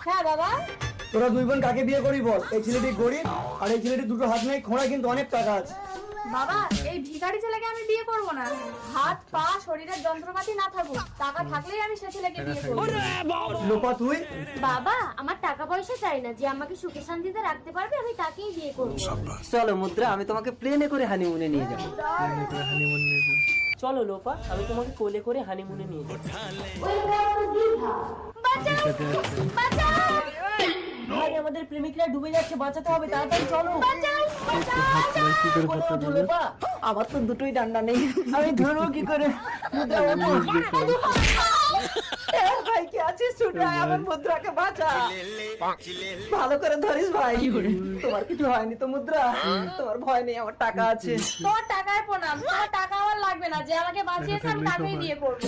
হ্যাঁ বাবা। তোরা দুই বোন কাকে বিয়ে করি বল? এই ছেলেটি গরিব আর এই ছেলেটি দুটো হাত নেই, খোঁড়া কিন্তু অনেক টাকা আছে। বাবা এই ভিখারি ছেলেকে আমি বিয়ে করব না। হাত পা শরীরের যন্ত্রপাতি না থাকুক, টাকা থাকলেই আমি সে ছেলেকে বিয়ে করব। লোপা তুই? বাবা আমার টাকা পয়সা চাই না, যে আমাকে সুখে শান্তিতে রাখতে পারবে আমি তাকেই বিয়ে করবো। চলো মুদ্রা, আমি তোমাকে প্লেনে করে হানিমুনে নিয়ে যাবো। চলো লোপা, আমি তোমাকে কোলে করে হানিমুনে নিয়ে যাবো। ভাই আমাদের প্রেমিকরা ডুবে যাচ্ছে, বাঁচাতে হবে, তাড়াতাড়ি চলো। কোলে ওঠো লোপা, আমার তো দুটোই ডান্ডা নেই, আমি ধরবো কি করে? মুদ্রা ওঠো। ভাই কি আছিস? ছুটে আয়, আমার মুদ্রাকে বাঁচা। ভালো করে ধরিস ভাই, তোমার কিছু হয়নি তো মুদ্রা? তোমার ভয় নেই, আমার টাকা আছে। তোর টাকায় প্রণাম, তোর টাকা আমার লাগবে না, যে আমাকে বাঁচিয়েছে আমি তাকেই বিয়ে করব।